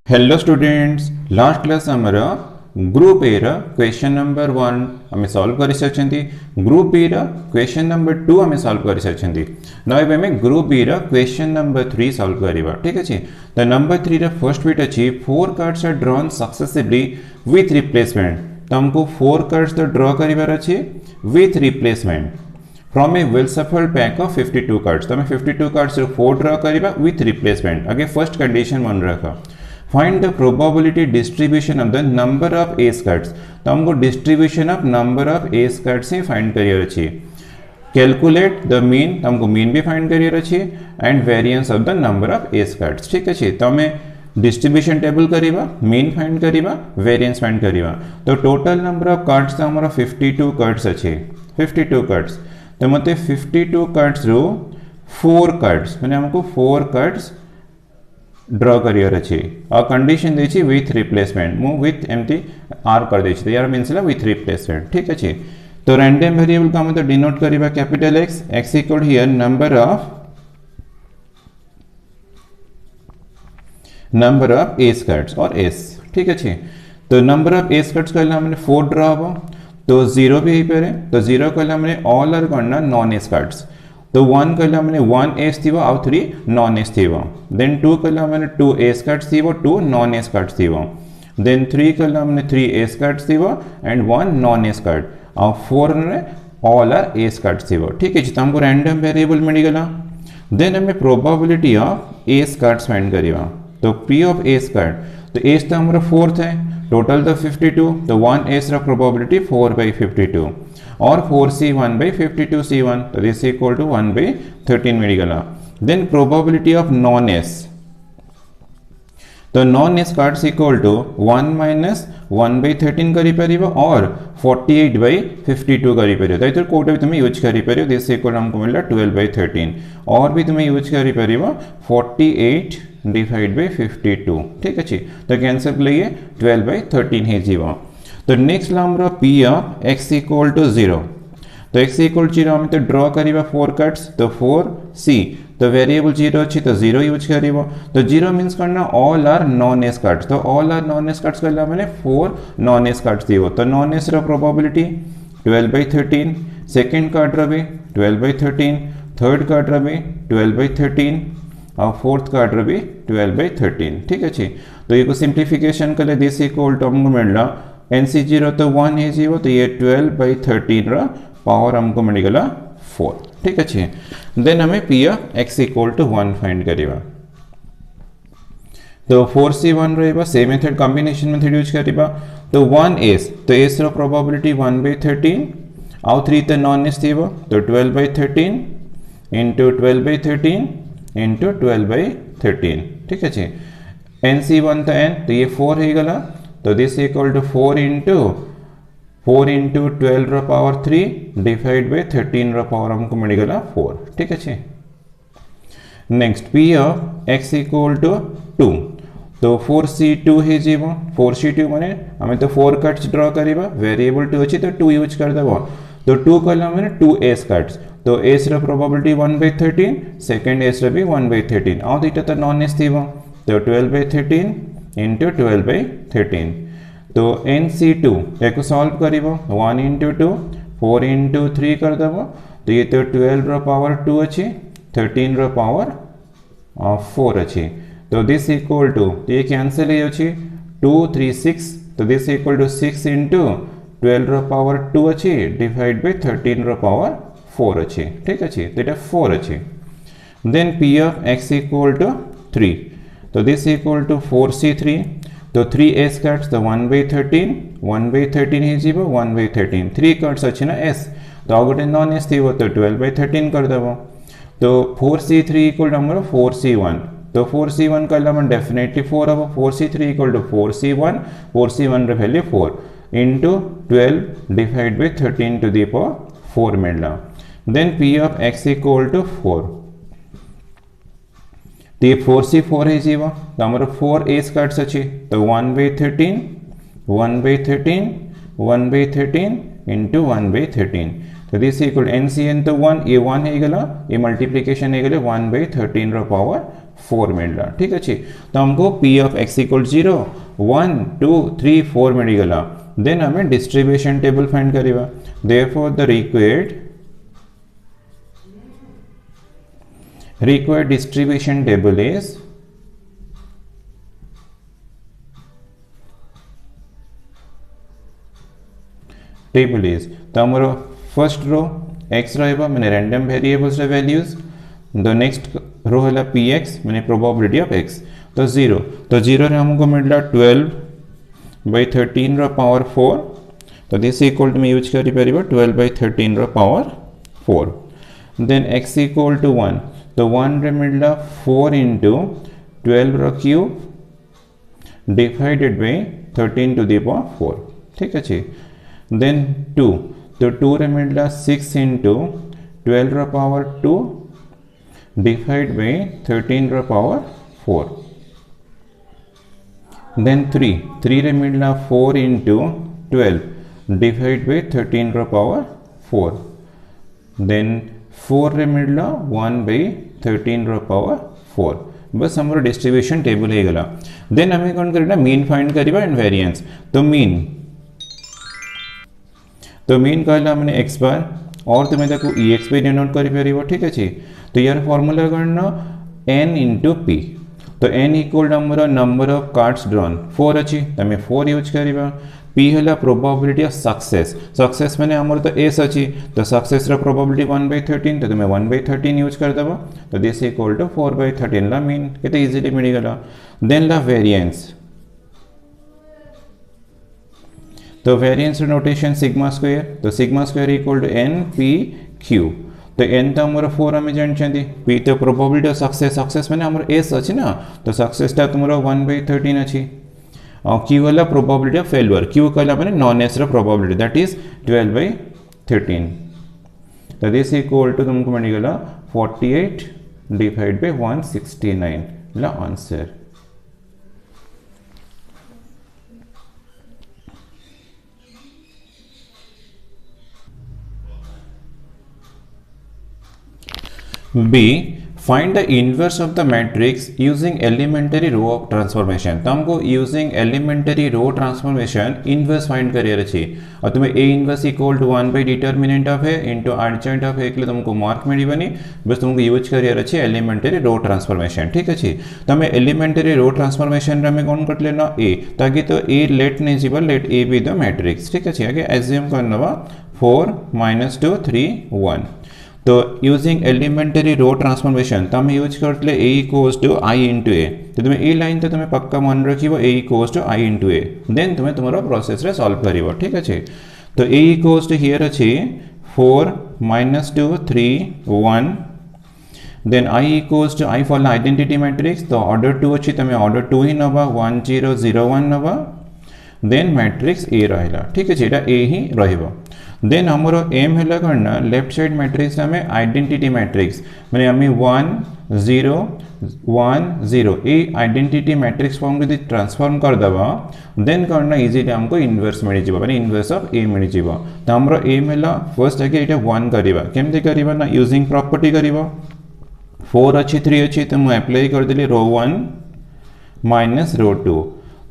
Hello students, last class आमर group A question number 1 आम solve कर सारी। ग्रुप बी क्वेश्चन नंबर 2 आम सॉल्व कर सारी। ना आम group B question number 3 solve करवा। ठीक अच्छे, तो नंबर 3 फर्स्ट बिट अच्छी 4 cards are drawn successively with replacement. तो हमको 4 कार्ड्स तो ड्रॉ करार अच्छे with replacement from a well shuffled pack of 52 cards. तो हमें 52 कार्ड्स 4 ड्रॉ करवा विथ रिप्लेसमेंट। आगे फर्स्ट कंडीशन मन रखा, find the probability distribution of the number of ace cards. तो हमको distribution of number of ace cards ही find करियर अच्छी। कैलकुलेट द मीन, हमको मीन भी फाइंड करियर अच्छी and variance of the number of ace cards. ठीक अच्छे, तो हमें डिस्ट्रीब्यूशन टेबल करवा, मीन फाइंड करवा, वेरिएंस फाइंड करवा। तो टोटल नंबर ऑफ कार्ड्स तो हमारा 52 कार्ड्स अच्छे, 52 कार्ड्स। तो मत 52 कार्ड्स रो 4 कार्ड्स मैंने हमको 4 कार्ड्स ड्रॉ करियर अच्छे। आ कंडीशन देछि विथ रिप्लेसमेंट, मु विथ एमती आर कर देछि, तो यार मींस विथ रिप्लेसमेंट। ठीक अच्छे, तो रैंडम वेरिएबल का मतलब डिनोट करबा capital x, x equal here number of ace cards और एस। ठीक अच्छे, तो नंबर ऑफ एस कार्ड्स कहला हमने 4 ड्रॉ हो, तो 0 भी हो पारे। तो 0 कहला हमने ऑल आर करना नॉन एस कार्ड्स। तो 1 कहला मैंने 1 एस थी आउ 3 नॉन एस थी। देन 2 कहला मैंने 2 एस कार्ड्स थी 2 नॉन एस कार्ड्स थी। देन 3 कहला मैंने 3 एस कार्ड्स थी एंड 1 नॉन एस कार्ड आउ 4 ने ऑल आर एस कार्ड्स थी। ठीक है, तो हमको रैंडम वेरिएबल मिल गला। देन हमें probability of ace cards find करवा। तो पी ऑफ एस कार्ड, तो एस तो हमारा 4 है, टोटल तो 52, तो 1 एस प्रोबेबिलिटी 4/52 और 4c1 by 52c1, तो दिस इक्वल टू 1/13 मिल गला। Then probability of non ace, तो non ace cards equal to 1 minus 1/13 करी परिबो और 48/52 करी परिबो। तो कोटा भी तुम यूज करी परिबो, दिस इक्वल हमको मिलला 12/13 और भी तुम यूज करी परिबो 48 डिवाइड बाय 52। ठीक अच्छे, तो कैंसल करिए 12/13 हे जीवो। तो नेक्स्ट हमारा P of X equal to 0। तो एक्स इक्वल टू 0 हमें तो ड्रॉ करवा 4 कार्ड्स, तो 4c, तो वेरिएबल 0 अच्छी तो 0 यूज करिवो। तो 0 मीन्स करना all are non ace cards. तो all are non ace cards कहला मैंने 4 नॉन एस कार्ड्स थी। तो non ace probability 12/13, second card रही 12/13, थर्ड कार्ड रही 12/13 और फोर्थ कार्ड रही 12/13। ठीक अच्छे, तो ये को सिंप्लीफिकेशन कर दिस इक्वल टू हमको मिलना NC0 तो 1 है जीरो, तो ये 12/13 पावर हमको मिल गला 4। ठीक अच्छे, देन हमें P of X equal to 1 find करवा। तो 4c1 रहा same method combination method use करवा। तो 1s, तो एस प्रोबेबिलिटी 1/13 आउ 3 तो नॉन एस थी, तो 12/13 इंटू 12/13 इंटू 12/13। ठीक अच्छे, NC1 तो n, तो ये 4 है गला। तो this equal to 4 into 12 power 3 divide by 13 power हमको मिल गला 4। ठीक अच्छे, next P of X equal to 2। तो 4c2 है जीवो, 4c2 माने हमें तो 4 कार्ड्स ड्रॉ करवा, वेरिएबल 2 अच्छी तो 2 यूज कर देव। तो 2 कहला मैंने 2 एस कार्ड्स, तो एस प्रोबेबिलिटी 1/13, सेकेंड एस भी 1/13 और दुटा तो नॉन एस थी, तो 12/13 इंटू 12/13। तो NC2 एक सॉल्व करिवो 1 इंटू 2 4 इंटू 3 कर देव। तो ये तो 12 पावर 2 अच्छी, 13 पावर 4 अच्छी। तो दिस इक्वल टू, तो ये कैंसिल है अच्छी 2 3 6, तो this equal to 6 into 12 power 2 अच्छी डिवाइड बाय 13 पावर 4 अच्छी। ठीक अच्छे, तो ये 4 अच्छी। Then P of X equal to 3, तो दिस इक्वल टू 4c3, तो 3 एस कार्ड्स, तो 1/13 ही जीवो 1/13, 3 कार्ड्स अच्छे ना एस, तो आ गोटे नॉन एस थी, तो 12/13 कर देव। तो 4c3 इक्वल टू हमारा 4c1, तो 4c1 कहला हम डेफिनेटली 4 हम, 4c3 equal to 4c1, 4c1 value 4 into 12 divide by 13 to the power 4 मिलना। Then P of X equal to 4, तो ये 4c4 है जीवा, तो हमारा 4 एस कार्ड्स अच्छी, तो 1/13 1/13 1/13 इंटू 1/13। तो दिस इक्वल NCN तो 1, ये 1 है गला, ये मल्टीप्लिकेशन है गले 1/13 पावर 4 मिलला ठीक अच्छे तो हमको p ऑफ x इक्वल 0 1 2 3 4 मिल गला देन हमें डिस्ट्रीब्यूशन टेबल फाइंड करिवा therefore the required distribution table is तो हमारा फर्स्ट रो x रहा मैंने random variables values the next row है px मैंने प्रोबेबिलिटी ऑफ x तो 0 रे हमको मिलला 12/13 रो पावर 4 तो दिस इक्वल टू मैं यूज करि परिबो 12/13 रो power 4 then x equal to 1 तो 1 रे मिलला 4 into 12 रो cube divided by 13 to the power 4 ठीक अच्छे देन 2 तो 2 रे मिलला 6 into 12 रो पावर 2 डिवाइड बाय 13 रो पावर 4 देन 3 रे मिलला 4 into 12 डिवाइड बाय 13 रो पावर 4 देन 4 रे मिलला 1/13 रो पावर 4 बस हमारा डिस्ट्रीब्यूशन टेबल हो गला देन हमें कौन करना मीन फाइंड करिबा एंड वेरिएंस तो मीन कहला मैंने x बार और तुम्हें देखो ex पे डिनोट करि परिबो ठीक अछि तो यार फार्मूला करना n into p तो n इक्वल हमरो नंबर ऑफ कार्ड्स ड्रॉन 4 अछि तमे 4 यूज करिबा p हला प्रोबेबिलिटी ऑफ सक्सेस माने हमर तो s अछि तो सक्सेस रा प्रोबेबिलिटी 1/13 तो तमे 1/13 यूज कर देबो तो दिस इक्वल टू 4/13 ला मीन केते इजीली मिल गेला देन ला वेरिएंस तो variance notation sigma square equal to n p q तो n तो हमर 4 हमें जानछंदी p तो प्रोबेबिलिटी ऑफ सक्सेस माने हमर s अछि ना तो सक्सेस ता तुमरो 1/13 अछि और q वाला प्रोबेबिलिटी ऑफ फेल्युअर q कहला माने नॉन s रा प्रोबेबिलिटी दैट इज 12/13 तो दिस इक्वल टू तुमको मिल गेला 48 डिवाइड बाय 169 ला answer B. Find the inverse of the matrix using elementary row of transformation तो हमको using elementary row transformation inverse find career अछि और तुम्हें A inverse equal to 1 by determinant of A into adjacent of A के लिए तुमको mark मिलिबनी बस तुमको यूज करियर अछि elementary row transformation ठीक अछि तो हमें elementary row transformation रे में कौन कर लेना A ताकि तो A लेट नहीं जीवा late A be the matrix ठीक अछि आगे assume करनवा 4 -2 3 1 तो यूजिंग एलिमेंटरी रो ट्रांसफॉर्मेशन तो हम यूज करते a equals to i into a तो तुम्हें ए लाइन तो तुम्हें पक्का मन रखिबो a equals to i into a देन तुम्हें तुम्हारा प्रोसेस रे सॉल्व करिवो ठीक अछि तो a इक्वल्स टू हियर अछि 4 -2 3 1 then i equals to i for identity matrix तो ऑर्डर 2 अछि तुम्हें ऑर्डर 2 ही नबा 1 0 0 1 नबा देन मैट्रिक्स a रहला ठीक अछि एटा a ही रहइबो देन हमरो एम हैला करना लेफ्ट साइड मैट्रिक्स में आइडेंटिटी मैट्रिक्स माने हमें 1 0 1 0 ए आइडेंटिटी मैट्रिक्स फॉर्म यदि ट्रांसफॉर्म कर दबा देन करना इजीली हमको इनवर्स मिल जिवो माने इनवर्स ऑफ ए मिल जिवो तो हमरो एम हैला फर्स्ट आगे एटा 1 करिबा केमते करिबा ना यूजिंग प्रॉपर्टी करिबा 4 अछि 3 अछि तो मैं अप्लाई कर देली रो 1 माइनस रो 2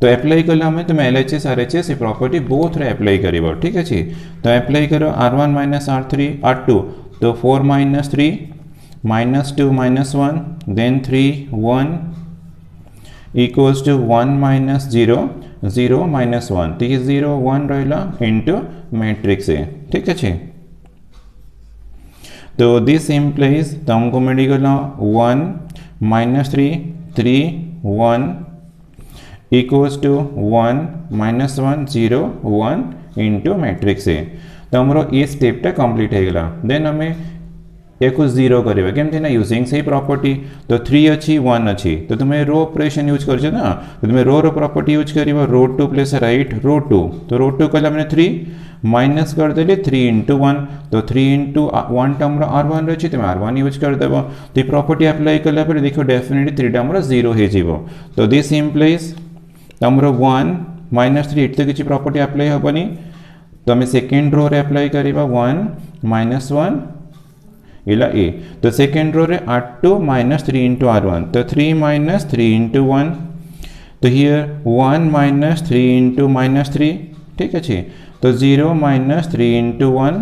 तो अप्लाई कला हमें तुम LHS RHS प्रॉपर्टी बोथ रे अप्लाई करिवो ठीक अछि तो अप्लाई करो R1 R3 R2 तो 4 -3 -2 -1 देन 3 1 इक्वल्स टू 1 -0 0 -1 तो ये 0 1 रहला इनटू मैट्रिक्स ए ठीक अछि तो दिस इंप्लाइज तो हमको मिल गला 1 -3 3 1 equals to 1 -1 0 1 into matrix A तो हमरो ये स्टेप टा कंप्लीट हो गला देन हमें एको 0 करिबा केमते ना यूजिंग सही प्रॉपर्टी तो 3 अछि 1 अछि तो तुम्हें रो ऑपरेशन यूज करछ ना तो तुम्हें रो प्रॉपर्टी यूज करिबा रो 2 प्लस राइट रो 2 तो रो 2 कला मैंने 3 माइनस कर देले 3 into 1 तो 3 into 1 टा हमरा R1 रछि तो R1 यूज कर देबो तो प्रॉपर्टी अप्लाई कला पर देखो डेफिनेटली 3 टा हमरा 0 हे जीवो तो दिस इंप्लाइज हमरो 1 -3 एट किछि प्रॉपर्टी अप्लाई होबनी तो हमें सेकंड रो रे अप्लाई करिबा 1 -1 इला ए तो सेकेंड रो रे R2 minus 3 into R1 तो 3 minus 3 into 1 तो हियर 1 minus 3 into minus 3 ठीक अच्छे तो 0 minus 3 into 1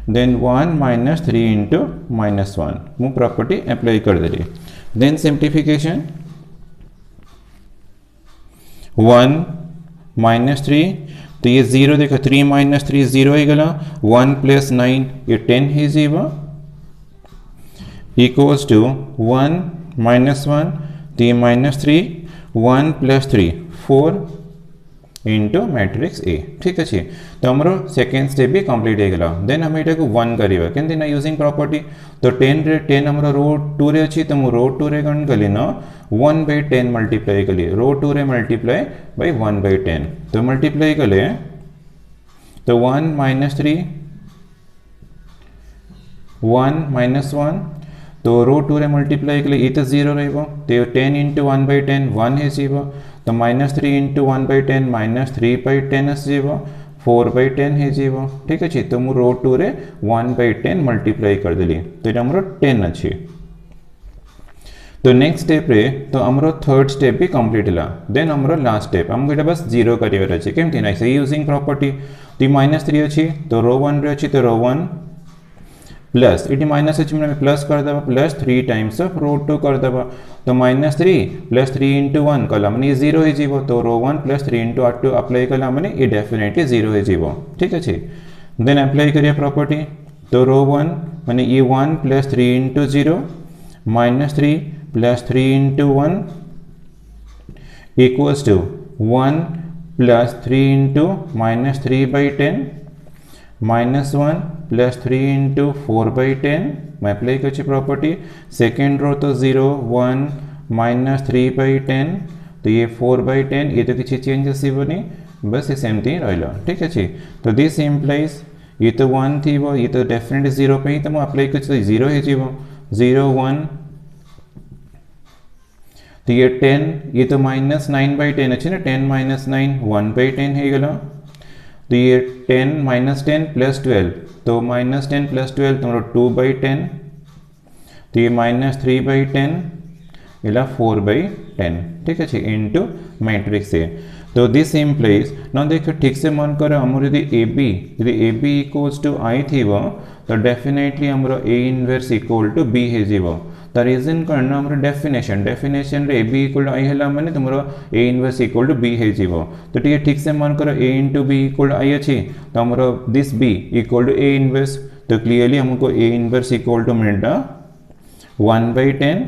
then 1 minus 3 into minus 1 मु प्रॉपर्टी अप्लाई कर देली then simplification 1 minus 3 तो ये 0 देखो 3 minus 3 0 ही गला 1 plus 9 ये 10 ही जीवा equals to 1 minus 1 तो ये minus 3 1 plus 3 4 into matrix A ठीक अच्छे तो हमारो सेकेंड स्टेप भी कंप्लीट हो गला देन हम एटा को 1 करिवा केनती ना यूजिंग प्रॉपर्टी तो 10 रे 10 हमारो रो 2 रे अछि तो मु रो 2 रे गण कली ना 1 by 10 मल्टीप्लाई कली रो 2 रे मल्टीप्लाई बाय 1 by 10 तो मल्टीप्लाई कले तो 1 minus 3 1 minus 1 तो रो 2 रे मल्टीप्लाई कले ये तो 0 रहइबो तो 10 into 1 by 10 1 हे जीवो तो -3 into 1 by 10 -3 by 10 आसीबो 4 by 10 हे जीवो ठीक अछि तो मु रो 2 रे 1 by 10 मल्टीप्लाई कर देली तो एटा हमरो 10 अछि तो नेक्स्ट स्टेप रे तो हमरो थर्ड स्टेप भी कंप्लीट हला देन हमरो लास्ट स्टेप हमको एटा बस 0 करिवर अछि केमति ना से यूजिंग प्रॉपर्टी तो -3 अछि तो रो 1 रे अछि तो रो 1 प्लस इटी माइनस अच्छी में प्लस कर देवा प्लस 3 टाइम्स ऑफ रो 2 कर देवा तो -3 प्लस 3 into 1 कला माने 0 ही जीवो तो रो 1 प्लस 3 into R2 अप्लाई कला माने ये डेफिनेटली 0 ही जीवो ठीक अछि देन अप्लाई करिए प्रॉपर्टी तो रो 1 माने ये 1 plus 3 into 0 -3 plus 3 into 1 equals to 1 plus 3 into -3 by 10 -1 plus 3 into 4 by 10 मैं अप्लाई कर प्रॉपर्टी सेकेंड रो तो 0 1 -3 by 10 तो ये 4 by 10 ये तो किसी चेंज आसबनी बस ये सेमती रहा ठीक अच्छे तो दिस इम्प्लाइज ये तो 1 थी वो ये तो डेफिनेटली 0 पे ही तो मैं अप्लाई कर 0 है जी वो 0 1 तो ये 10 ये तो -9 by 10 अच्छे ना 10 -9 1 by 10 है गला तो ये 10 -10 प्लस 12 तो -10 प्लस 12 तुम्हारा 2 by 10 तो ये -3 by 10 इला 4 by 10 ठीक है इनटू मैट्रिक्स ए तो दिस इम्प्लाइज ना देखो ठीक से मन करो हमर यदि A B equals to I थी तो डेफिनेटली हमरो A inverse equal to B हे जीवो तो रीजन करना हमरो डेफिनेशन रे A B equal to I हैला माने तुमरो A inverse equal to B हे जीवो तो ठीक से मन करो A into B equal to I अछि तो हमरो this B equal to A inverse तो क्लियरली हमको ए इनवर्स इक्वल टू मिलता 1 by 10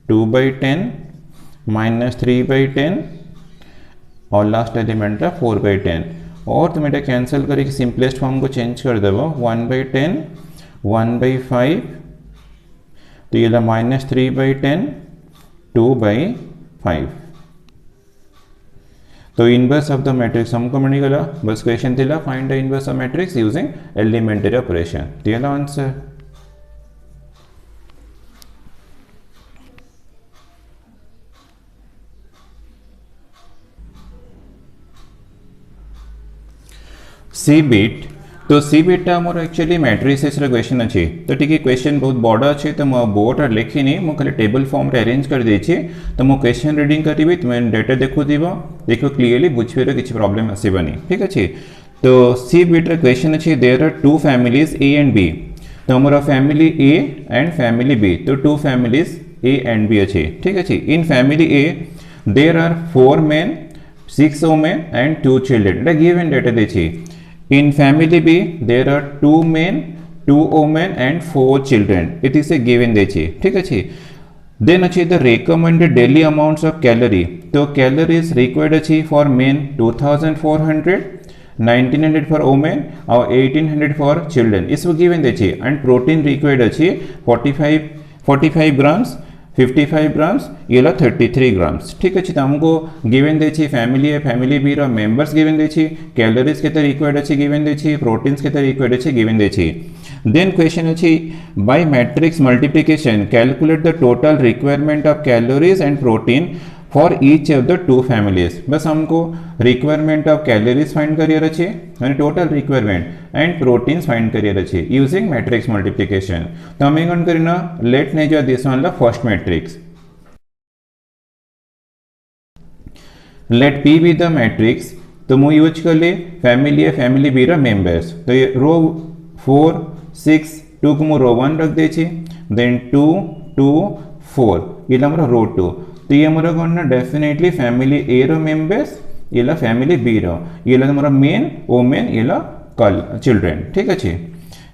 2 by 10 -3 by 10 और लास्ट एलिमेंट है 4 by 10 और तुम एटा कैंसिल करके सिंपलेस्ट फॉर्म को चेंज कर देवो 1 by 10 1 by 5 तो ये -3 by 10 2 by 5 तो इनवर्स ऑफ द मैट्रिक्स हमको मिल गला बस क्वेश्चन थिला find the inverse of matrix using elementary operation दिया आंसर सी बिट तो सी बिटा मोर एक्चुअली मैट्रिसेस क्वेश्चन अच्छे तो ठीक है क्वेश्चन बहुत बड़ा अच्छे तो मो बोर्ड और लिखिनी मु खाली टेबल फॉर्म रे अरेंज कर देछि तो मो क्वेश्चन रीडिंग करिवि तुम डेटा देखु देखो क्लियरली बुझिबे किछि प्रॉब्लम आसीबनी ठीक अछि तो सी बिट क्वेश्चन अच्छे there are two families A and B तो हमारा family A and family B तो two families A and B अच्छे ठीक अछि in family A there are 4 men 6 women and 2 children एटा गिवन डेटा देछि In family B, there are 2 men, 2 women and 4 children. It is a given देछि ठीक अछि then अछि the recommended daily amounts of calorie तो calories required अछि for men 2400 1900 for women और 1800 for children इसको given देछि and protein required अछि 45 grams 55 ग्राम्स ये 33 ग्राम्स ठीक अच्छे तो हमको गिवन देछि फैमिली है फैमिली बी रो मेंबर्स गिवन देछि कैलोरीज केते रिक्वायर्ड अछि गिवन देछि प्रोटीन्स केते रिक्वायर्ड अछि गिवन देछि देन क्वेश्चन अछि by matrix multiplication calculate the total requirement of calories and protein for each of the two families. बस हमको रिक्वायरमेंट ऑफ कैलोरीज फाइंड करियर अच्छे और total requirement and proteins find करियर अच्छे यूजिंग मैट्रिक्स मल्टीप्लिकेशन। तो हमें कौन करना, लेट ने जो this one the first matrix, let P be the matrix. तो मु यूज कले फैमिली ए फैमिली बी रो मेंबर्स। तो ये रो 4 6 2 को मु रो 1 रख देछि, देन 2 2 4 ये हमर रो 2। तो ये हमर कोन ना डेफिनेटली फैमिली ए रो मेंबर्स, ये ला फैमिली बी रो, ये ला हमर मेन वुमेन, ये ला चिल्ड्रन। ठीक अछि।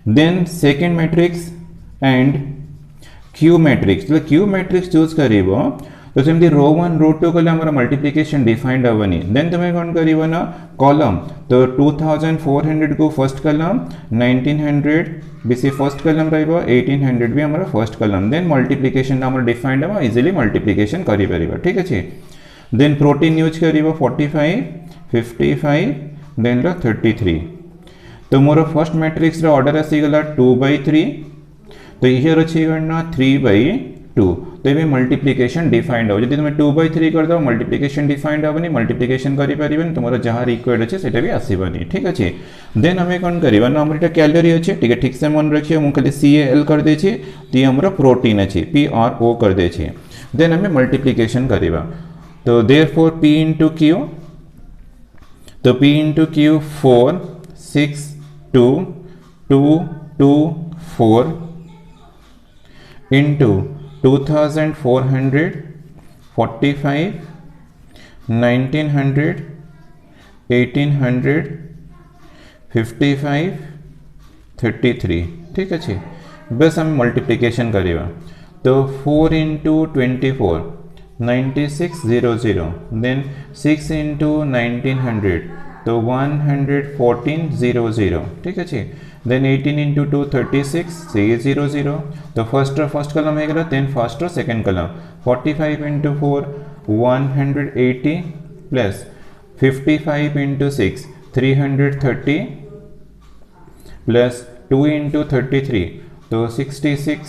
Then second matrix and Q matrix. तो क्यू मैट्रिक्स चूज करिवो तो सेमती रो 1 रो 2 कले हमर मल्टीप्लिकेशन डिफाइंड हवनी। देन तुम कौन करिवो ना कॉलम, तो 2400 को first column, 1900 BC first column रहइबो, 1800 भी हमर फर्स्ट कॉलम। देन मल्टीप्लिकेशन हमर डिफाइंड हम इजीली मल्टीप्लिकेशन करि परिबो। ठीक अछि। देन प्रोटीन यूज करिवो 45 55 देन रो 33। तो मोर फर्स्ट मैट्रिक्स रो ऑर्डर आसी गला 2/3। तो हियर अछि गणना 3/2। तो ये मल्टीप्लिकेशन डिफाइंड हो, जब तुम 2/3 कर दो मल्टीप्लिकेशन डिफाइंड होनी, मल्टीप्लिकेशन करि परिबन तुमरो जहां रिक्वायर्ड अछि सेटा भी आसीबनी। ठीक अछि। देन हमें कोन करिबा ना, हमर कैलोरी अछि, ठीक है, ठीक से मन रखियो, मु खाली CAL कर दे छी, ती हमरो प्रोटीन अछि, PRO कर दे छी। देन हमें मल्टीप्लिकेशन करिबा, तो देयरफॉर P into Q, तो P into Q 4 6 2 2 2 4 into 2400 45 1900 1800 55 33। ठीक अच्छे। बस हम मल्टीप्लिकेशन करिबा, तो 4 into 24 9600, देन 6 into 1900 तो 11400। ठीक अच्छे। Then 18 into 2 36 300। तो फर्स्ट कॉलम है, देन फर्स्ट और second column 45 into 4 180 plus 55 into 6 330 plus 2 into 33 तो 66।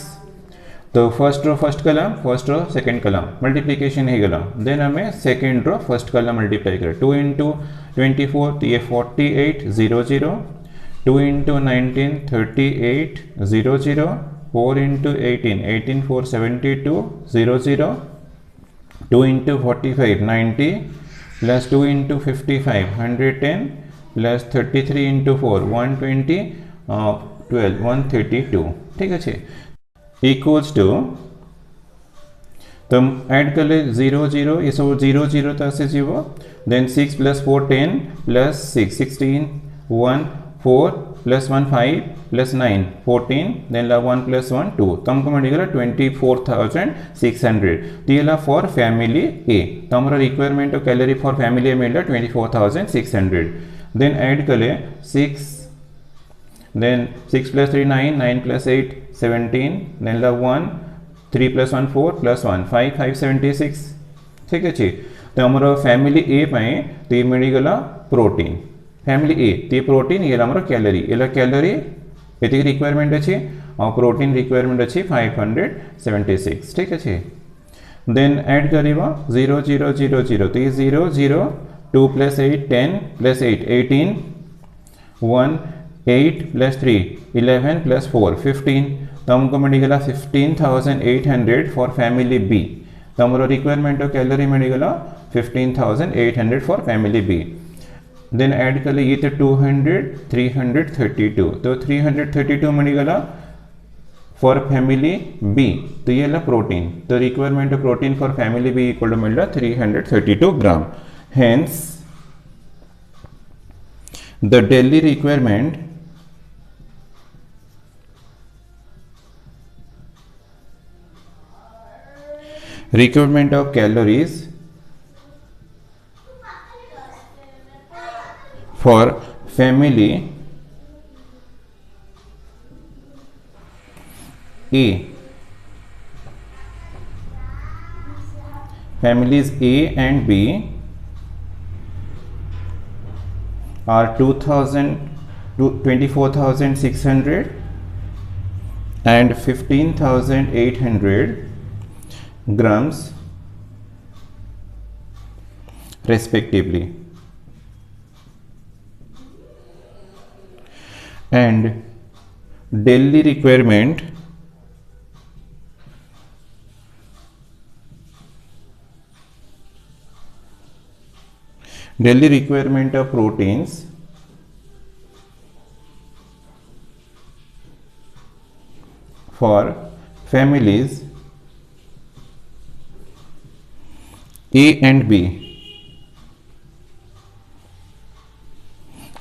तो first row first column, first row second column multiplication है गला। देन हमें second row first column multiply कर, 2 into 24 तो ये 4800, 2 into 19 3800, 4 into 18 18 4 72 00, 2 into 45 90 plus 2 into 55 110 plus 33 into 4 120 12 132। ठीक है, इक्वल्स टू, तो ऐड कर ले 0 0, ये सब 0 0 तक से जीवो। Then 6 plus 4 10 plus 6 16 1 4 plus 1 5 plus 9 14, then 1 plus 1 2, तो हमको मिलेगा 24,600। तो ये फॉर फैमिली ए, तो हमारा requirement of calorie for family A मिला 24,600। देन ऐड कर ले 6, then 6 plus 3 9 9 plus 8 17, then 1 3 plus 1 4 plus 1 5 5 76। ठीक है जी। तो हमारा फैमिली ए पाए तो ये मिलेगा प्रोटीन, फैमिली ए तो ये प्रोटीन, ये हमारा कैलोरी, ये कैलोरी ये रिक्वायरमेंट अच्छे और प्रोटीन रिक्वायरमेंट अच्छी 576। ठीक है। देन ऐड करिबा 0 0 0 0, तो ये 0 0 2 plus 8 10 plus 8 18 1 8 plus 3 11 plus 4 15, तो हमको मिलेगा 15,800 फॉर फैमिली बी। तो हमारा रिक्वायरमेंट ऑफ कैलोरी मिलेगा 15,800 for family B. Then add कर ले ये तो 200 332, तो 332 मिलेगा फॉर फैमिली बी, तो ये ला प्रोटीन, तो requirement of protein for family B equal to मिल रहा 332 ग्राम। Hence the daily requirement of calories for family A, families A and B are 24,600 and 15,800 grams respectively. And daily requirement of proteins for families A and B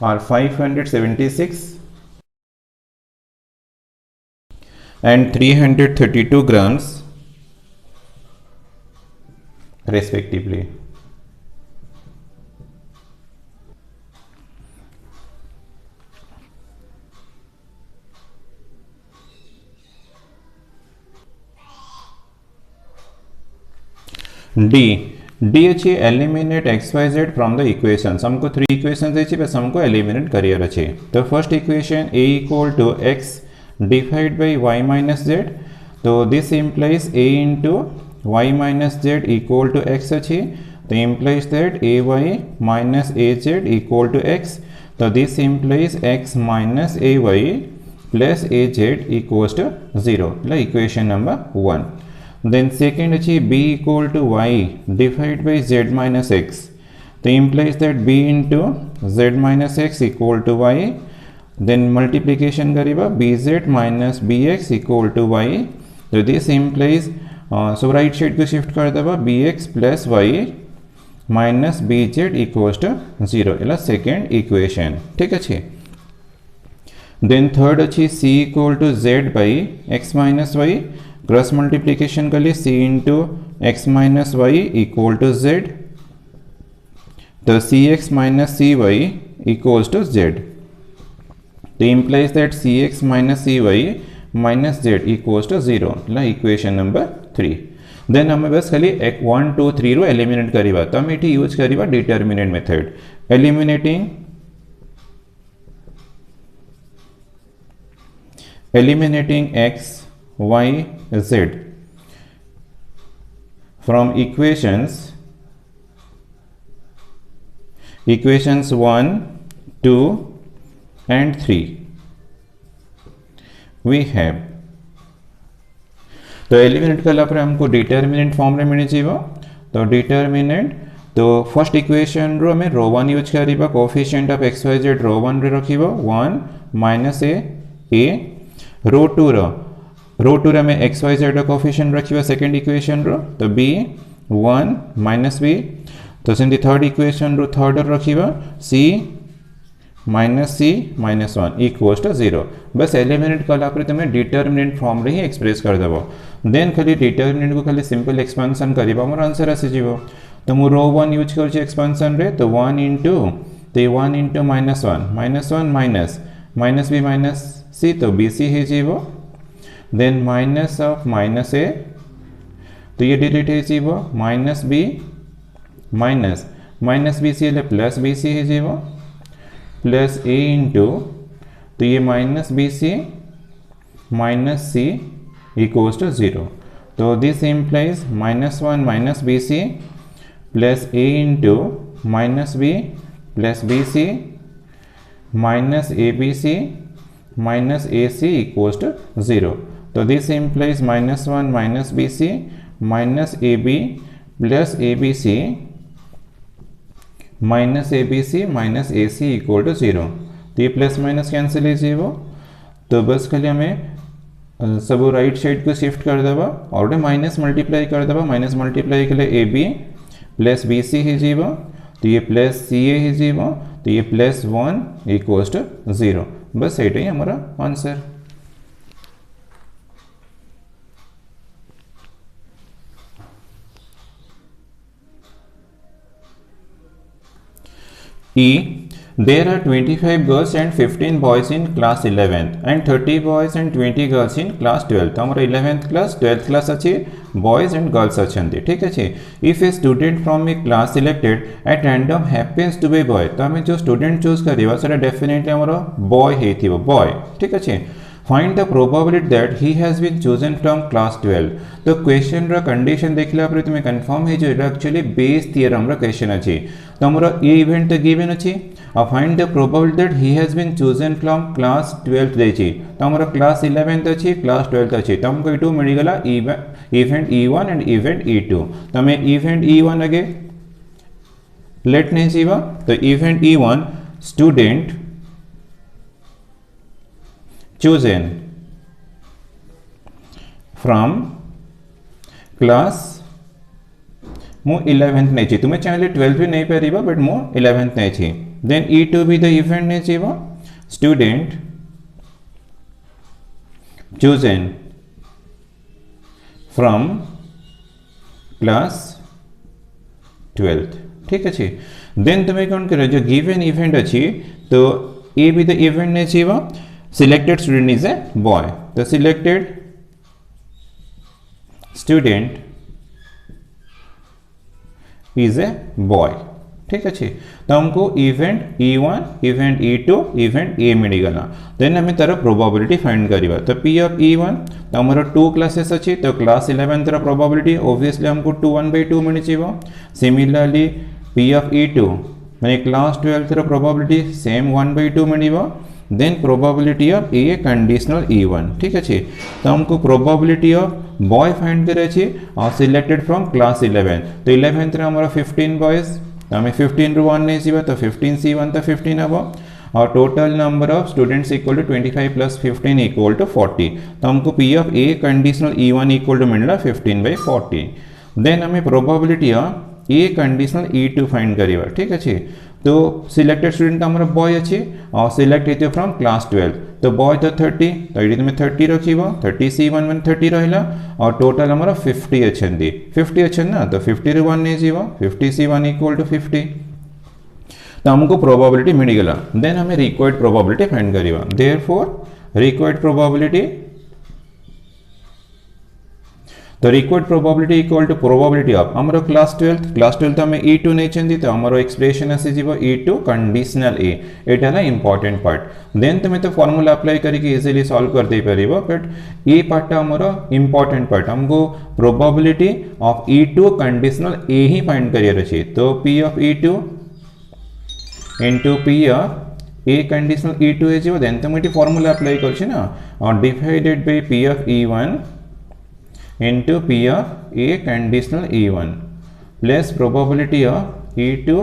are 576 and 332 grams respectively. D अच्छी eliminate XYZ from the equations हमको 3 equations अच्छी बस हमको eliminate करियर अच्छे तो first equation A equal to x divide by y minus z तो this implies A into y minus z equal to x अच्छी तो implies that AY minus AZ equal to x तो this implies x minus AY plus AZ equals to 0 like equation number 1. Then second अच्छी b equal to y divided by z minus x तो implies that b into z minus x equal to y then multiplication करेगा bz minus bx equal to y तो this implies so right side को shift कर देगा bx plus y minus bz equals to 0 इला second equation ठीक अच्छी. Then third अच्छी c equal to z by x minus y cross multiplication कर लिए c into x minus y equal to z तो c x minus c y equals to z तो implies that c x minus c y minus z equals to 0 ला equation number 3. Then हमें बस खाली 1 2 3 रो eliminate करिवा तो हम एटी यूज करिवा determinant method eliminating x y z from equations 1 2 and 3 we have तो एलिमिनेट कला पर हमको डिटर्मिनेंट फॉर्म रे मिल जीवो तो डिटर्मिनेंट तो फर्स्ट इक्वेशन रो में रो 1 यूज करिबा कोएफिशिएंट ऑफ xyz रो 1 रे रखिबो 1 माइनस a रो 2 रे में xyz रो कोएफिशिएंट रखिबा सेकंड इक्वेशन रो तो b 1 माइनस b तो सेंदी थर्ड इक्वेशन रो थर्ड रखिबा c माइनस 1 इक्वल्स टू 0 बस एलिमिनेट कला पर तुम डिटर्मिनेंट फॉर्म रे ही एक्सप्रेस कर देबो देन खाली डिटर्मिनेंट को खाली सिंपल एक्सपेंशन करिबा मोर आंसर आसी जीवो तो मु रो 1 यूज कर छी एक्सपेंशन रे तो 1 इनटू तो 1 into minus 1 minus b minus c तो bc हे जीवो देन माइनस ऑफ माइनस a तो ये डिलीट हे जीवो माइनस b माइनस bc ले प्लस bc हे जीवो प्लस a इंटू तो ये minus bc minus c equals to 0 तो this implies minus 1 minus bc plus a into minus b plus bc minus abc minus ac equals to 0 तो this implies minus 1 minus bc minus ab plus abc minus abc minus ac equal to 0 तो ये plus minus cancel है जीवो तो बस खाली हमें सब राइट साइड को शिफ्ट कर देबा और माइनस मल्टीप्लाई कर देबा माइनस मल्टीप्लाई के लिए ab प्लस bc है जीवो तो ये प्लस ca है जीवो तो ये प्लस 1 इक्वल्स टू 0 बस एटा ही हमारा answer. E. There are 25 girls and 15 boys in class 11th and 30 boys and 20 girls in class 12th. तो हमारा 11th class 12th class अच्छे boys and girls अच्छे ठीक है. If a student from a class selected at random happens to be boy तो हमें जो student choose करेगा सर definitely हमारा boy है थी वो boy ठीक है. Find the probability that he has been chosen from class 12 तो क्वेश्चन रा कंडीशन देखला पर तुम्हें कंफर्म है जो एक्चुअली बेस थ्योरम रा क्वेश्चन अछि तो हमरा ये इवेंट तो गिवन अछि और find the probability that he has been chosen from class 12 देछि तो हमरा क्लास 11 अछि क्लास 12 अछि तो हमको इटू मिल गेला event E1 and event E2 तो हमें इवेंट E1 आगे लेट नहीं जीवा तो event E1 student chosen from class मु 11th नहीं चाहिए तुम्हें चाहे 12th भी नहीं पारिबा बट मु 11th नहीं चाहिए देन E2 भी द इवेंट नहीं चाहिए student chosen from class 12th ठीक अच्छे देन तुम्हें कौन करो जो गिवन इवेंट अच्छी तो ए भी द इवेंट नहीं चाहिए selected student is a boy the selected student is a boy ठीक अच्छे तो हमको event E1 event E2 event A मिल गला देन हमें तार प्रोबेबिलिटी फाइंड करिबा तो P ऑफ E1 तो हमर 2 क्लासेस अछि तो क्लास 11 तार प्रोबेबिलिटी ऑब्वियसली हमको 1/2 मिल छिबो सिमिलरली P ऑफ E2 माने क्लास 12 तार प्रोबेबिलिटी सेम 1/2 मिलिबो then probability of A conditional E1 ठीक अच्छे तो हमको प्रोबेबिलिटी ऑफ बॉय फाइंड करे छी और सिलेक्टेड फ्रॉम क्लास 11 तो 11th रे हमरा 15 बॉयज हमें 15 रो 1 नहीं जीवा तो 15 C1 तो 15 हबो और total number of students equal to 25 plus 15 equal to 40 तो हमको P of A conditional E1 equal to मिलला 15/40 देन हमें probability of A conditional E2 find करिबा ठीक अच्छे तो सिलेक्टेड स्टूडेंट हमारा बॉय अच्छे और सिलेक्ट होते फ्रॉम क्लास 12 तो बॉय तो 30 तो ये तुम्हें 30 रखिबो 30 C1 में 30 रहिला और टोटल हमारा 50 अच्छे 50 अच्छे ना तो 50 रे 1 नहीं जीवो 50 C1 इक्वल टू 50 तो हमको प्रोबेबिलिटी मिल गला देन हमें रिक्वायर्ड प्रोबेबिलिटी फाइंड करिबा देयरफॉर रिक्वायर्ड प्रोबेबिलिटी तो required probability equal to probability of हमरो क्लास 12 तो हमें E2 नहीं चाहिए तो हमरो एक्सप्रेशन आसी जीवो E2 कंडीशनल ए एटा ना इंपोर्टेंट पार्ट देन तुम्हें तो फार्मूला अप्लाई करके इजीली सॉल्व कर दे परिबो बट ए पार्ट हमरो इंपोर्टेंट पार्ट हमको probability of E2 conditional A he find career अछि तो P of E2 into P of A conditional E2 है जीवो देन तुम एटी फार्मूला अप्लाई करछि ना और divided by P of E1 into P of A conditional E1 plus probability of E2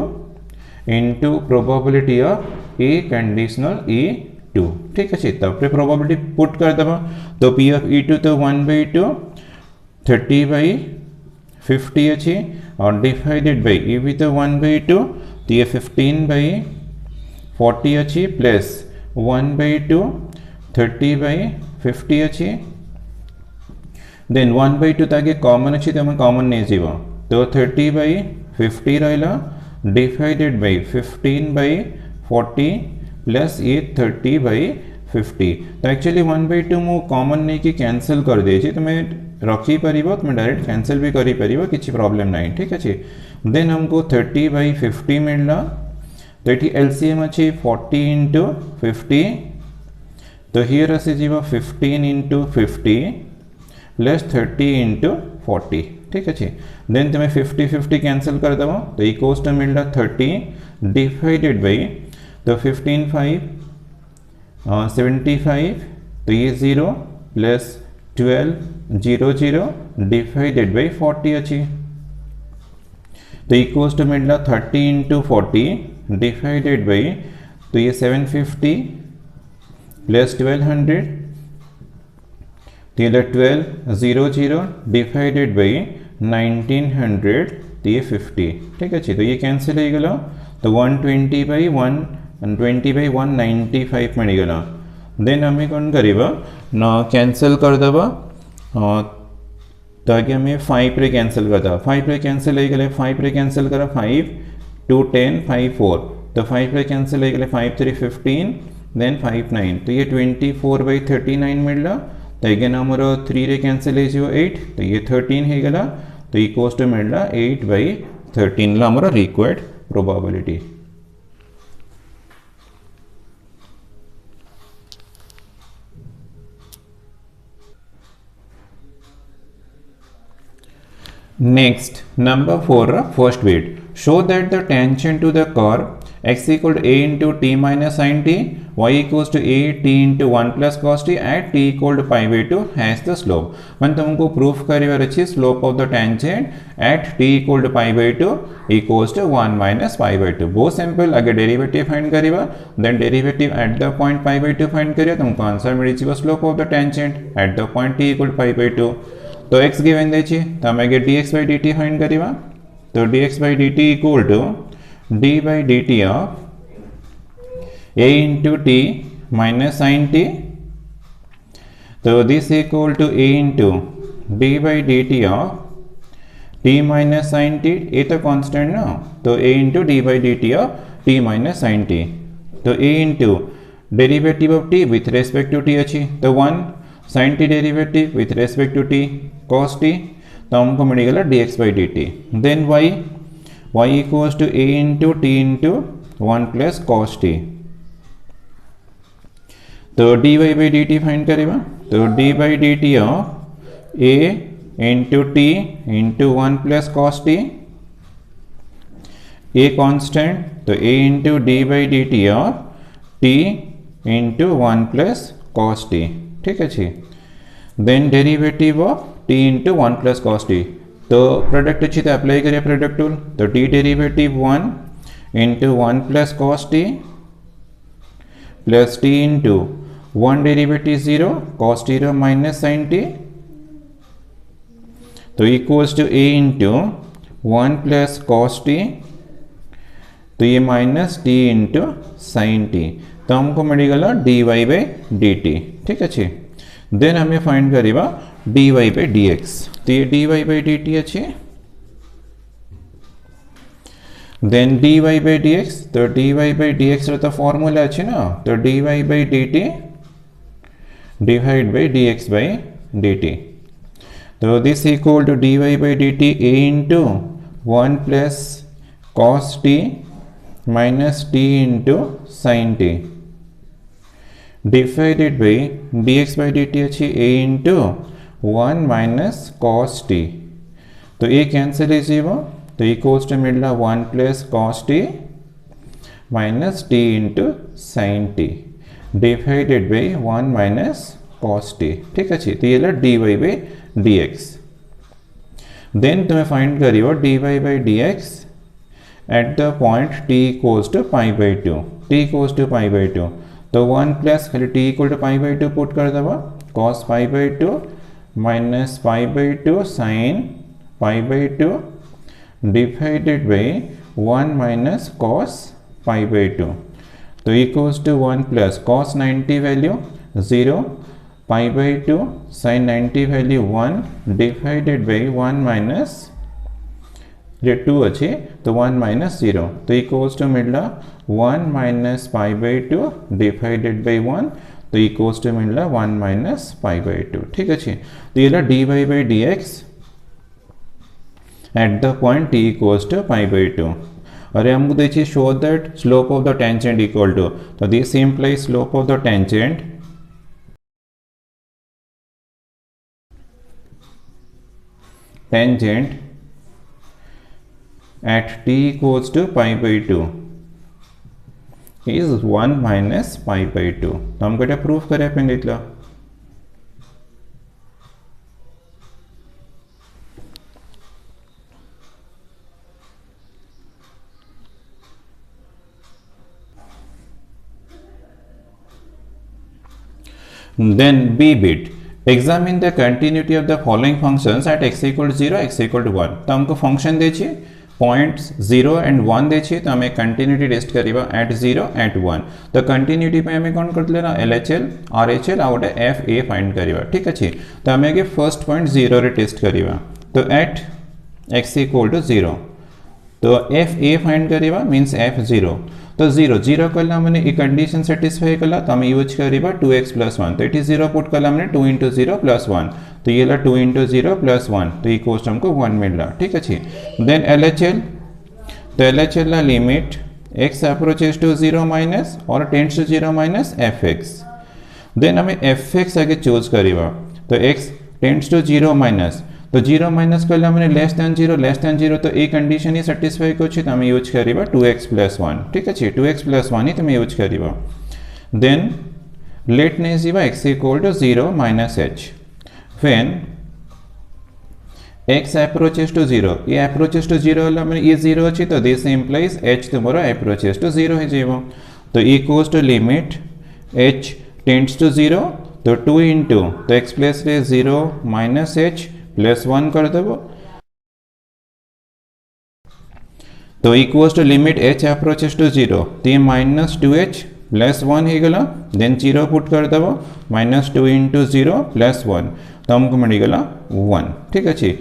into probability of A conditional E2 ठीक है तब पे probability पुट कर दबा तो P of E2 तो 1/2 30/50 अच्छी और डिवाइडेड बाई ये भी तो 1/2 तो ये 15/40 अच्छी प्लस 1/2 30/50 अच्छी देन 1/2 ताकि कॉमन अच्छी तो हमें कॉमन नहीं जीवो तो 30/50 रहिला डिवाइडेड बाई 15/40 प्लस ये 30/50 तो एक्चुअली 1/2 मु कॉमन नहीं कि कैंसिल कर दे तो मैं रखी परिबो तो मैं डायरेक्ट कैंसिल भी करी परिबो किछि प्रॉब्लम नहीं ठीक अच्छे देन हमको 30/50 मिलला तो ये एलसीएम अच्छी 40 into 50 तो हियर आसे जीवो 15 into 50 प्लस 30 into 40 ठीक अच्छे देन तुम्हें 50/50 कैंसिल कर दबो तो इक्वल्स टू मिलला 30 डिवाइडेड बाई तो 15/5 75 तो ये 0 प्लस 12 0 0 डिवाइडेड बाई 40 अच्छी तो इक्वल्स टू मिलला 30 into 40 डिवाइडेड बाई तो ये 750 प्लस 1200 तो ये 12 0 0 डिवाइडेड बाई 1900 तो ये 50 ठीक है तो ये कैंसिल हो गला तो 120/195 मिल गला देन हमें कौन करिबा ना कैंसिल कर दबा ताकि हमें 5 रे कैंसिल करता 5 रे कैंसिल हो गले 5 रे कैंसिल करा 5 2 10 5 4 तो 5 रे कैंसिल हो गले 5 3 15 देन 5 9 तो ये 24/39 मिलला तो अगेन हमारा 3 रे कैंसिल हो 8 तो ये 13 है गला तो इक्वल्स टू मिलला 8/13 ला हमारा required probability Next, number 4, first bit. Show that the tangent to the curve x equal to a into t minus sin t, y equals to a t into 1 plus cos t at t equal to pi by 2 has the slope. मन तुमको proof करिवार अछि slope of the tangent at t equal to pi by 2 equals to 1 minus pi by 2. बहुत simple. आगे derivative find करिवा, then derivative at the point pi by 2 find करिया, तुमको answer मिली छिबो slope of the tangent at the point t equal to pi by 2. तो x given दे छि, तो हम आगे dx by dt फाइंड करिवा. तो dx by dt equal to d by dt of a into t minus sin t. So this equal to a into d by dt of t minus sin t. ये तो constant ना, तो a into d by dt of t minus sin t. तो a into derivative of t with respect to t अच्छी, तो 1 sin t derivative with respect to t cos t, तो हमको मिलेगा dx by dt. Then y equals to a into t into 1 plus cos t. तो dy by dt find करेगा, तो d by dt of a into t into 1 plus cos t, a constant, तो a into d by dt of t into 1 plus cos t. ठीक है जी. Then derivative of t into 1 plus cos t. तो product अच्छी तो apply करिए product tool, तो t डेरिवेटिव 1 into 1 plus cos t plus t into 1 derivative 0 cos 0 minus sin t, तो equals to a into 1 plus cos t, तो ये minus t into sin t, तो हमको मिलेगा dy by dt. ठीक अच्छे. देन हमें फाइंड करेगा dy by dx, तो ये dy by dt अच्छे. देन dy by dx, तो dy by dx तो फॉर्मूला अच्छे ना, तो dy by dt divide by dx by dt. तो this equal to dy by dt a into 1 plus cos t minus t into sin t divided by dx by dt अच्छी a into 1 minus cos t, तो ये cancel कीजिएगा, तो equals to मिल रहा 1 plus cos t minus t into sin t divided by 1 minus cos t. ठीक है, तो ये ला dy by dx. देन तुम्हें फाइंड करियो dy by dx eight the point t equals to pi by 2, t equals to pi by 2, तो 1 plus खाली t equal to pi by 2 put कर देवा, cos pi by 2 minus pi by 2 sine pi by 2 divided by 1 minus cos pi by 2, तो equals to 1 plus cos 90 value 0 pi by 2 sine 90 value 1 divided by 1 minus ये 2 अच्छे, तो 1 minus 0, तो equals to मिल रहा 1 minus pi by 2 divided by 1, तो equals to मिल रहा 1 माइनस पाई बाई 2. ठीक है, तो ये d y by d x at the point t equals to pi by 2. और हमको देखिए show that slope of the tangent equal to, तो this implies slope of the tangent at t equals to pi by 2 is 1 minus pi by 2. तो हम कटे proof करें अपन इतला. Then B bit, examine the continuity of the following functions at x equal to 0, x equal to 1. तो हमको function देखिए points 0 and 1 देखिए, तो हमें कंटिन्यूटी टेस्ट करेगा एट 0 एट 1. तो कंटिन्यूटी पे हमें कौन कर लेना LHL RHL out FA find करेगा. ठीक है, तो हमें आगे फर्स्ट पॉइंट 0 रे टेस्ट करेगा, तो एट x इक्वल टू 0, तो FA फाइंड करेगा मीन्स F0, तो 0 कला मैंने ये कंडीशन सेटिस्फाई कला, तो हमें यूज करेगा 2x प्लस 1, तो इट इज 0 पुट कला हमने 2 into 0 प्लस 1, तो ये ला 2 into 0 प्लस 1, तो ये कोस्ट हमको 1 मिल रहा. ठीक है, देन LHL, तो LHL ला limit x approaches to 0 minus और tends to 0 minus fx. Then हमें fx आगे चूज करेगा, तो x टेंड्स टू 0 माइनस, तो 0 माइनस कले हमने लेस देन 0 तो ए कंडीशन ही सैटिस्फाई करछि तो हम यूज करिबा 2x + 1 ठीक अछि 2x + 1 ही तुम यूज करिबा देन लेट ने जीवा x = 0 - h when x approaches to 0 ये approaches to 0 वाला मैंने ये 0 अच्छी तो this implies h तुम्हारा approaches to 0 है जीवो तो equals to limit h tends to 0 तो 2 into तो x प्लस रे 0 माइनस h प्लस 1 कर दो तो equals to limit h approaches to 0 तो ये माइनस 2h प्लस 1 है गला देन 0 पुट कर दो माइनस 2 into 0 प्लस 1 तो हमको मिल गला 1 ठीक अच्छी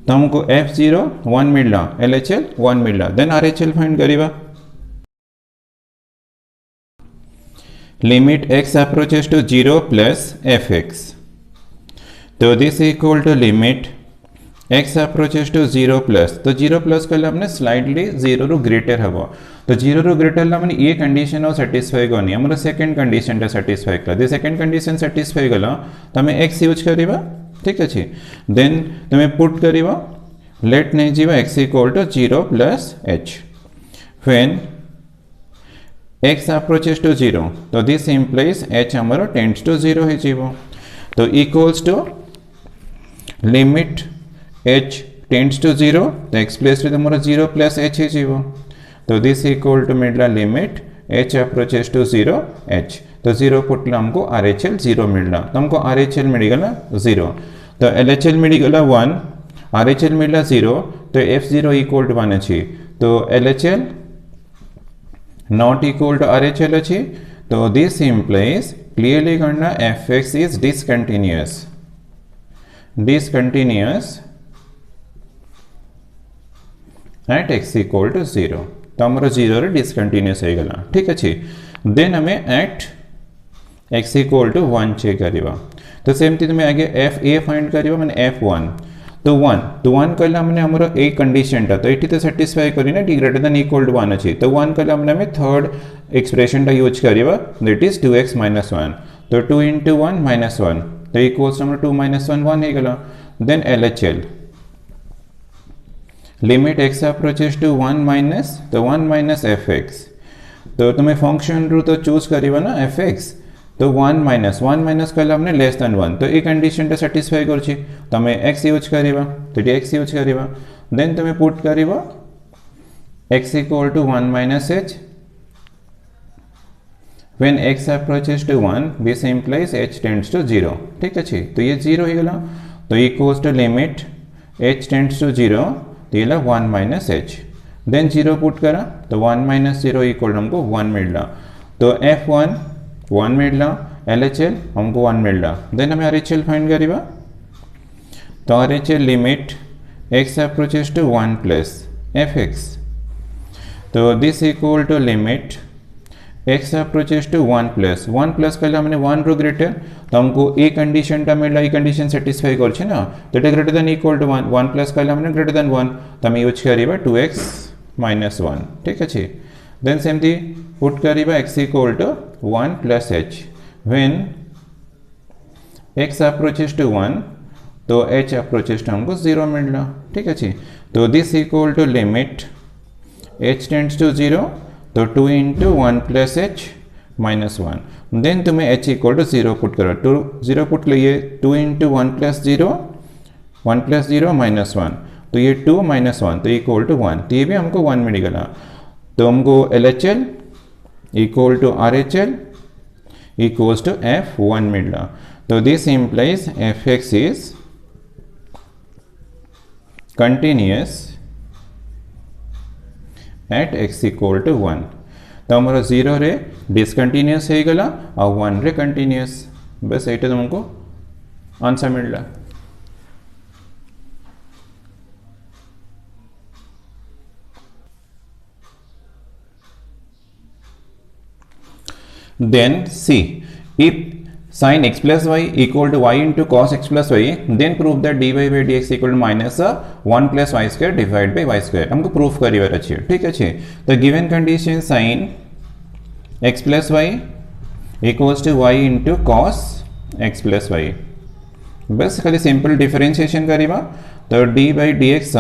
तो हमको f0 1 मिलना LHL 1 मिलना देन RHL फाइंड करिबा limit x approaches to 0 plus fx तो this equal to limit x approaches to 0 plus तो 0 plus कल हमने स्लाइडली 0 रू ग्रेटर हवा तो 0 रू ग्रेटर हमने ये कंडीशन और सैटिस्फाई करनी हमर सेकंड कंडीशन टा सैटिस्फाई कर दे सेकंड कंडीशन सैटिस्फाई गला तो हमें x यूज करिबा ठीक अछि देन तुमे पुट करिबा लेट नै जीवा x = 0 plus h when x approaches to 0 तो दिस implies h हमारा tends to 0 है जीवो तो equals to limit h tends to 0 तो x प्लेस रे हमारा 0 plus h है जीवो तो दिस इक्वल टू मिलला limit h approaches to 0 h तो 0 पुटला हमको RHL 0 मिलना तो हमको RHL मिल गला 0 तो LHL मिल गला 1 RHL मिलला 0 तो f0 = 1 अछि तो LHL not equal to RHL अच्छी तो this implies clearly करना fx is discontinuous at x equal to 0 तो हमारा 0 रे discontinuous है गला ठीक अच्छी देन हमें at x equal to 1 check करिबा तो सेम थी तुम्हें आगे fa फाइंड करिबा माने f1 तो 1 कला हमने हमारा ए कंडीशन था तो एटी तो सैटिस्फाई करी ना t greater than equal to 1 अच्छी तो 1 कला हमने में थर्ड एक्सप्रेशन टा यूज करिबा दैट इज 2x - 1 तो 2 into 1 - 1 तो इक्वल्स हमर 2 - 1 1 है गला then LHL limit x approaches to 1 minus तो 1 minus fx तो तुम्हें फंक्शन रू तो चूज करिबा ना fx तो 1 माइनस कल हमने लेस देन 1 तो ये कंडीशन टा सैटिस्फाई करछि तो हमें x यूज करिबा तो x यूज करिबा देन तुम्हें पुट करिबा x = 1 - h when x approaches to 1 this implies h tends to 0 ठीक अछि तो ये 0 हो गला तो equals to limit h tends to 0 तो ये 1 - h देन 0 पुट करा तो 1 - 0 = हमको 1 मिलला तो f1 1 मिलना LHL हमको 1 मिलना देन हमें RHL फाइंड करिबा तो RHL limit x approaches to 1 plus fx तो this equal to limit x approaches to 1 plus कल हमने 1 रो ग्रेटर तो हमको ए कंडीशन टा मिलला ए कंडीशन सैटिस्फाई करछि ना तो it greater than equal to 1 1 plus कल हमने ग्रेटर देन 1 तो हम यूज करिबा 2x - 1 ठीक अछि देन सेम थी पुट करिबा x = 1 plus h when x approaches to 1 तो h approaches to हमको 0 मिलना ठीक है तो this equal to limit h tends to 0 तो 2 into 1 plus h minus 1 then तुम्हें h = 0 पुट करो 0 पुट लिए 2 into 1 plus 0 1 plus 0 minus 1 तो ये 2 minus 1 तो इक्वल टू 1 तो ये भी हमको 1 मिल गया तो हमको LHL equal to RHL equals to f1 मिलना तो this implies fx is continuous at x equal to 1 तो हमारा 0 रे डिसकंटिन्यूअस है गला और 1 रे कंटिन्यूअस बस ये तुमको आंसर मिलला then C if sin x plus y equal to y into cos x plus y then prove that dy by dx equal to minus 1 plus y square divided by y square हमको proof करिवार अछि ठीक अछि तो given condition sin x plus y equals to y into cos x plus y बस खाली simple differentiation करिबा तो d by d x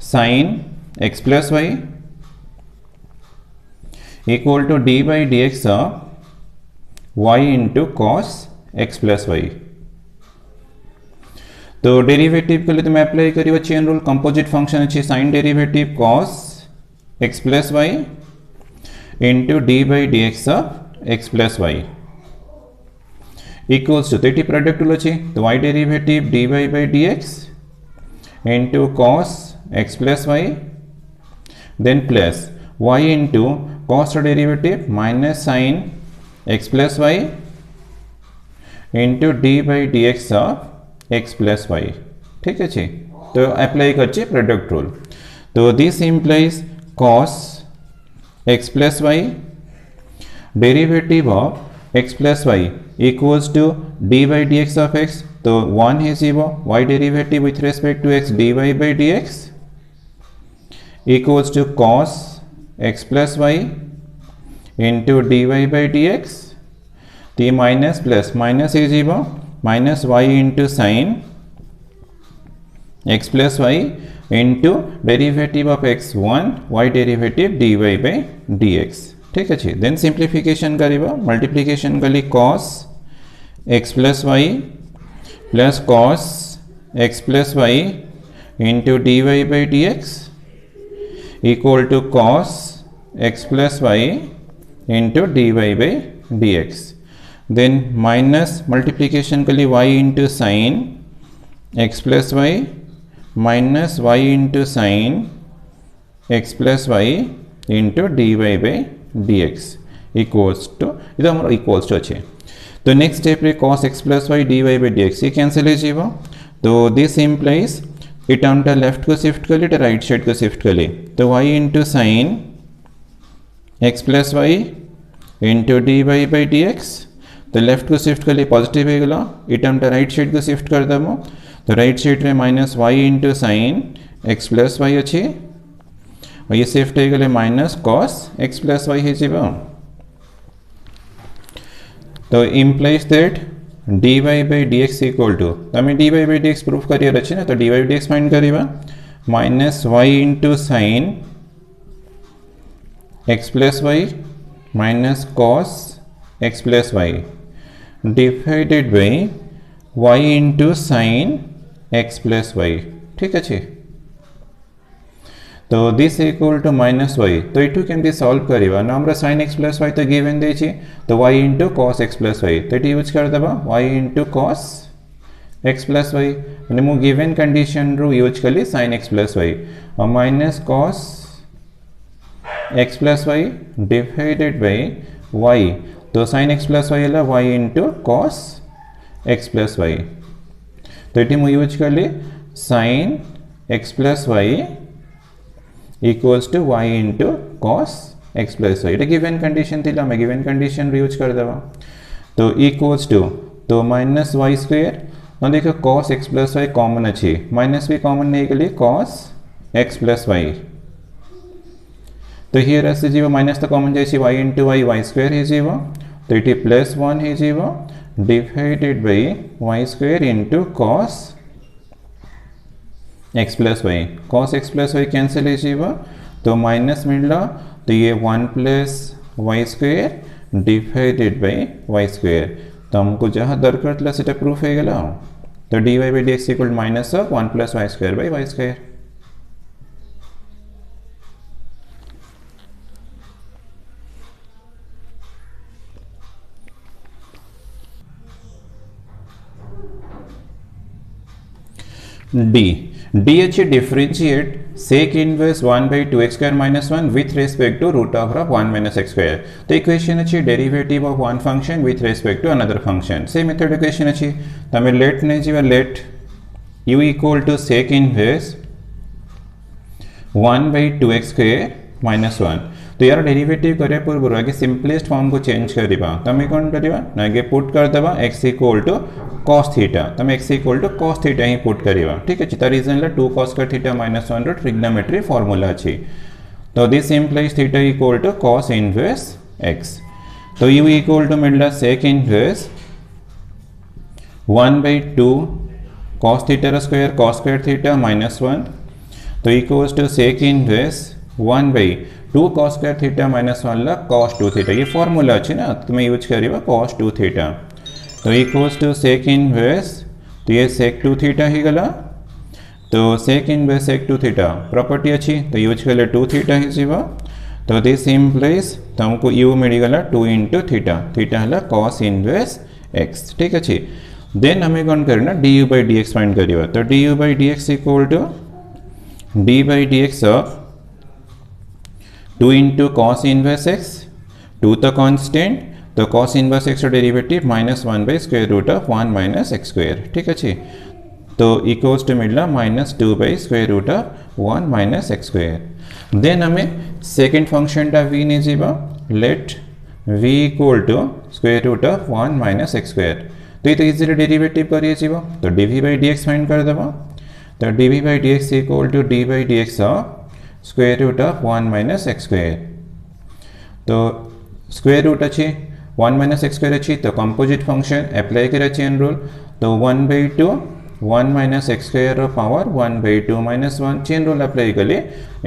sine x plus y equal to d by d x y into cos x plus y. तो derivative के लिए तो मैं apply करिए चेन रूल कंपोजिट फंक्शन अच्छी sine derivative cos x plus y into d by d x plus y equals to ये product rule अच्छी तो y derivative d y by d x into cos x plus y then plus y into cos derivative minus sine x plus y into d by d x plus y. ठीक है तो apply कर product rule तो this implies cos x plus y derivative of x plus y equals to d by d x of x तो 1 है जीवो y derivative with respect to x d y by d x equals to cos x plus y into d y by d x तो minus plus minus है जीवो minus y into sine x plus y into derivative of x 1 y derivative d y by d x. ठीक है then simplification करिबा multiplication कली cos x plus y plus cos x plus y into d y by d x equal to cos x plus y into d y by d x then minus multiplication के लिए y into sine x plus y minus y into sine x plus y into d y by d x equals to इधर equals to अच्छे तो next step रे cos x plus y d y by d x ये cancel है जीवो तो this implies ये term टा लेफ्ट को शिफ्ट कर ली तो राइट साइड को शिफ्ट कर ली तो y into sine x plus y into d y by d x तो लेफ्ट को शिफ्ट कर ली पॉजिटिव हो गला ये टर्म टा राइट साइड को शिफ्ट कर देमो तो राइट साइड में minus y into sine x plus y अच्छी और ये शिफ्ट हो गले minus cos x plus y है जीवो तो implies that d y by d x equal to तमें d y by d x proof करियर अच्छे ना तो d y d x find करिबा minus y into sine x plus y minus cos x plus y divided by y into sine x plus y. ठीक है तो this equal to minus y तो यू केमती सॉल्व करिबा ना हमरा sin x प्लस वाई तो गिवन देछि तो y into cos x plus y तो ये यूज कर देबा y into cos x plus y माने मु गिवन कंडीशन रो यूज कली sin x प्लस वाई और minus cos x plus y divided by y तो sin x प्लस वाई है y into cos x plus y तो ये मु यूज कली sin x plus y equals to y into cos x plus y given condition थी मैं given condition use कर देवा तो इक्वल्स टू तो माइनस वाई स्क्वेयर और देखो cos x plus y common अच्छी माइनस भी कॉमन नहीं के लिए cos x प्लस वाई तो हियर ऐसे जीवो माइनस तो कॉमन जाए y इंटू वाई स्क्वेयर है जीवो तो ये प्लस 1 है जीवो divided by y square into cos x plus y cos x plus y cancel है जीवा तो माइनस मिला तो ये 1 plus y square divided by y square तो हमको जहाँ दरकार था सीटा प्रूफ है गला तो d y by d x equal minus of 1 plus y square by y square. डी अच्छे differentiate sec inverse 1 by 2x square minus 1 with respect to root of 1 minus x square तो इक्वेशन अच्छी derivative of one function with respect to another function same method equation अच्छी तमें let नहीं जीवा let u equal to sec inverse 1 by 2x square minus 1 तो यार derivative करे पूर्व आगे सिंपलेस्ट फॉर्म को चेंज करिबा तमें कौन करिबा ना आगे पुट कर देबा x equal to cos theta तमें x equal to cos theta ही पुट करिबा। ठीक है त रीजन ला 2 cos का थीटा माइनस 1 रो ट्रिग्नोमेट्री फार्मूला अछि तो this implies theta equal to cos inverse x तो u इक्वल टू मिलला sec inverse 1 by 2 cos theta रो स्क्वायर cos स्क्वायर थीटा -1 तो equals to sec inverse 1/2 cos square theta -1 La cos 2 theta ये formula अच्छे ना तुम्हें use करिए cos 2 theta तो इक्वल्स टू सेक इनवर्स तो ये सेक 2 थीटा ही गला तो sec inverse sec 2 theta property अच्छी तो यूज कले 2 थीटा ही जीवा तो दिस इम्प्लाइज तुमको यू मिलगला 2 इंटू थीटा थीटा है cos इनवर्स x ठीक अच्छे देन हमें कौन करना du by dx फाइंड करिए तो du by dx equal to d by dx of 2 into cos inverse x 2 तो कांस्टेंट तो cos इनवर्स x का derivative -1 by square root of 1 minus x square ठीक अच्छे तो इक्वल्स टू मिलना -2 by square root of 1 minus x square then हमें second function टा v नहीं जीवा let v equal to square root of 1 minus x square तो ये तो इजीली डेरिवेटिव करिए जीवा तो dv बाई dx फाइंड कर देवा तो dv by dx equal to d by dx of square root of 1 minus x square तो स्क्वायर रूट अच्छी 1 माइनस एक्स स्क्वायर अच्छी तो कंपोजिट फंक्शन अप्लाई कर चेन रूल तो 1/2 1 minus x square power 1/2 minus 1 chain rule apply कले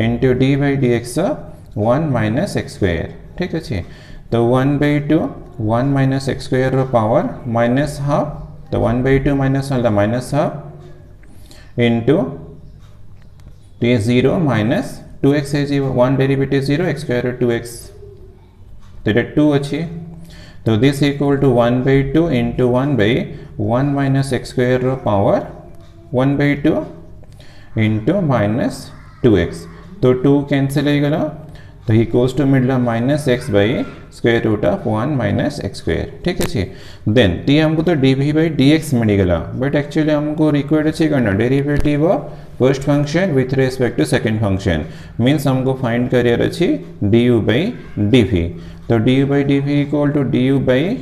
into d by d x 1 minus x square ठीक अच्छे तो 1/2 1 minus x square power minus half तो 1/2 माइनस वाला माइनस हाफ इंटू तो ये 0 माइनस 2x है जी 1 डेरिवेटिव 0 एक्स स्क्वायर 2x तो ये 2 अच्छी तो this equal to 1/2 into 1/1 minus x square power 1/2 into minus 2x तो 2 कैंसिल हो गला तो इक्वल्स टू मिलला -x by square root of 1 minus x square ठीक है देन ती हमको तो dv बाई dx मिलगला बट एक्चुअली हमको रिक्वायर्ड अच्छे करना derivative of first function with respect to second function means हमको फाइंड करियर अच्छी du बाई dv तो du by dv equal to du by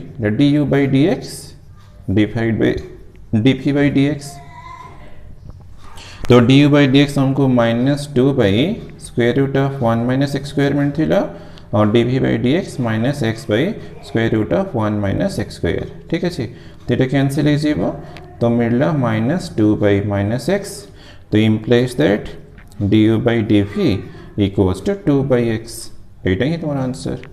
dx divide by dp by dx तो du by dx हमको -2 by square root of 1 minus x square मिलता और dv by dx minus x by square root of 1 minus x square ठीक है तो ये cancel हो तो मिलला -2 बाई माइनस एक्स तो implies that du by dv equals to 2 by x एटा ही तुम्हारा answer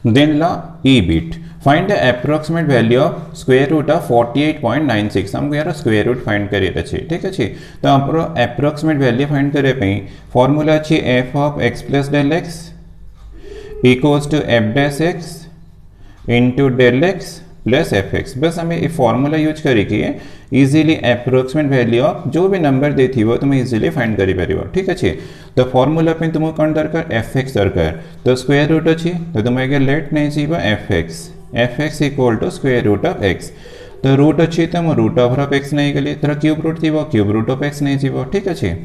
then la e bit find the approximate value of square root of 48.96 हमको यार स्क्वायर रूट फाइंड करिए अच्छे ठीक है तो आप अप्रोक्सीमेट वैल्यू फाइंड करे पे फॉर्मूला अच्छी f of x plus del x equals to f dash x into del x plus f x बस हमें ये फॉर्मूला यूज करिए इजीली अप्रोक्सीमेट वैल्यू ऑफ जो भी नंबर देती वो तुम्हें इजीली फाइंड करें ठीक अच्छे तो फॉर्मूला पे तुमको कौन दरकार एफ एक्स दरकार तो स्क्वायर रूट अच्छी तो तुम्हें लेट नहीं चाहिए f x equal to square root of x तो रूट अच्छी तो रूट ऑफ एक्स नहीं गली तो क्यूब रूट थी वो क्यूब रूट ऑफ एक्स नहीं चाहिए ठीक अच्छे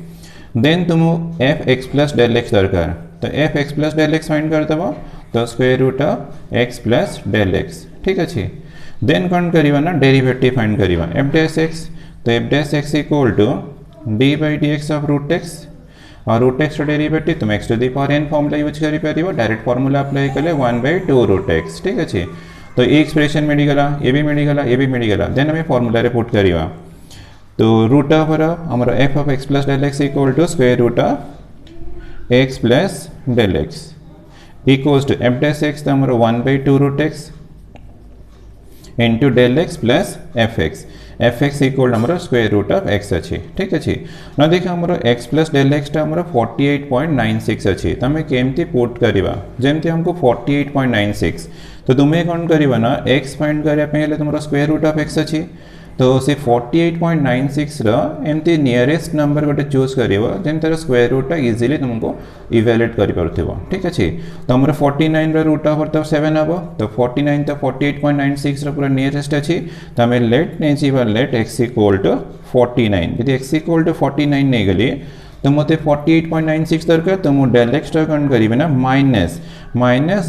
देन तुम f x plus del x दरकार तो f x plus del x find कर दो तो square root of x plus del x ठीक अच्छे देन कौन करिवा ना डेरिवेटिव फाइंड करिवा एफ डैश एक्स तो f dash x equal to d by d x of root x और रूट एक्स डेरिवेटिव तुम x to the power n formula use करी पारिबो डायरेक्ट फॉर्मूला अप्लाई कले 1/2 रूट एक्स ठीक अच्छे तो ये एक्सप्रेशन मिलगला ये भी मिलगला ये भी मिलगला देन हमें फॉर्मूला रे पुट करिवा तो रूट ऑफ हमारा f of x plus del x equal to square root of x plus del x equals to f dash x तो हमारा 1/2 root x into del x plus f x equal हमारा square root of x अच्छी ठीक अच्छे ना देखा हमारा x plus del x हमारा 48.96 अच्छी तो हमें केमती पुट करवा जमती हमको 48.96 तो तुम्हें कौन करवा ना एक्स फाइंड करिया पहले तुम्हारा स्क्वायर रूट ऑफ एक्स अच्छी तो से 48.96 एमती नियरेस्ट नंबर गोटे चूज करिवा जेन तार स्क्वायर रूट इजीली तुमको इवैल्यूएट करि परथिबो ठीक अछि तो हमर 49 रो रूट ऑफ 7 हबो तो 49 तो 48.96 रो पूरा नियरेस्ट अछि तो हमें लेट नै जीवा लेट x इक्वल टू 49 यदि x इक्वल टू 49 नै गली तो मते 48.96 दरकार तो मु डेल एक्स टा कौन करिवे ना माइनस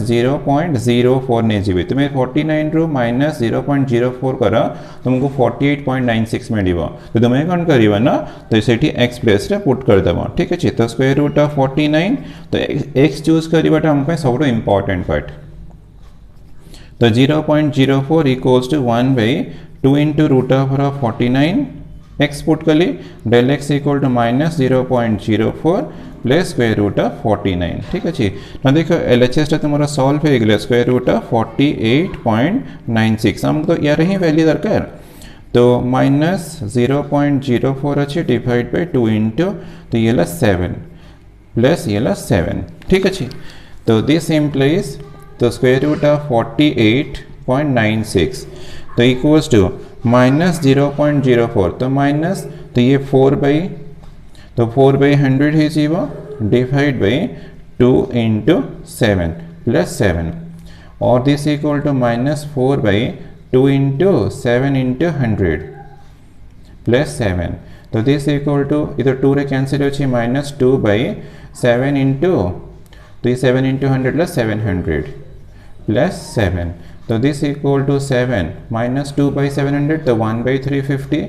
0.04 ने जीवे तुम 49 रो माइनस 0.04 करा तुमको 48.96 मिलिबो तो तुम कौन करिवे ना तो सेठी एक्स प्लेस रे पुट कर देबो ठीक अछि तो स्क्वायर रूट ऑफ 49 तो एक्स चूज करिवाटा हम पे सबरो इंपोर्टेंट पार्ट तो 0.04 इक्वल्स to 1 by 2 into root over of 49 x put कली del x equal to minus 0.04 plus square root of 49 ठीक अच्छे ना देखो LHS तुम्हारा सॉल्व हो गया स्क्वायर रूट ऑफ 48.96 हमको तो यार ही वैल्यू दरकार तो माइनस 0.04 अच्छे डिवाइड बाय 2 इंटू तो ये ला 7 प्लस ये ला 7 ठीक अच्छे तो दिस इम्प्लाइज तो स्क्वायर रूट ऑफ 48.96 तो इक्वल्स टू माइनस 0.04 तो माइनस तो ये 4 by 100 है जीवा डिवाइड बाई 2 इंटू 7 प्लस 7 और this equal to minus 4 by 2 into 7 into 100 plus 7 तो दिस इक्वल टू इधर 2 रे कैंसिल हो माइनस 2 by 7 इंटू तो ये 7 इंटू 100 प्लस 700 प्लस 7 तो this equal to 7 minus 2 by 700 तो 1 by 350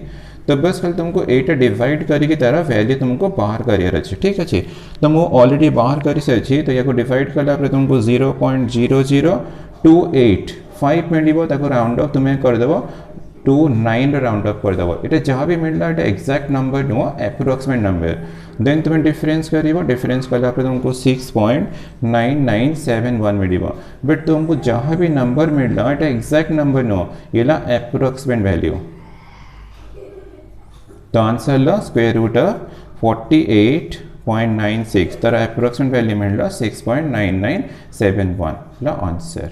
तो बस खाली तुमको 8 डिवाइड करी की तरह वैल्यू तुमको बाहर करियर अच्छे ठीक अच्छे तो वो ऑलरेडी बाहर करी से अच्छी तो या डिवाइड कला तुमको 0.00285 मिलो ताको राउंड ऑफ तुम्हें कर देव 29 राउंड ऑफ कर देव ये जहाँ भी मिलला ये एक्जाक्ट नंबर नुह एप्रोक्सीमेट नंबर देन तुम्हें डिफरेंस करिवो डिफरेंस कला तुमको 6.9971 मिलो बट तुमको जहाँ भी नंबर मिलला ये एक्जाक्ट नंबर नुह ये एप्रोक्सीमेट वैल्यू तो आंसर ला स्क्वायर रूट ऑफ 48.96 तर एप्रोक्सीमेट वैल्यू मिलला 6.9971 ला आंसर।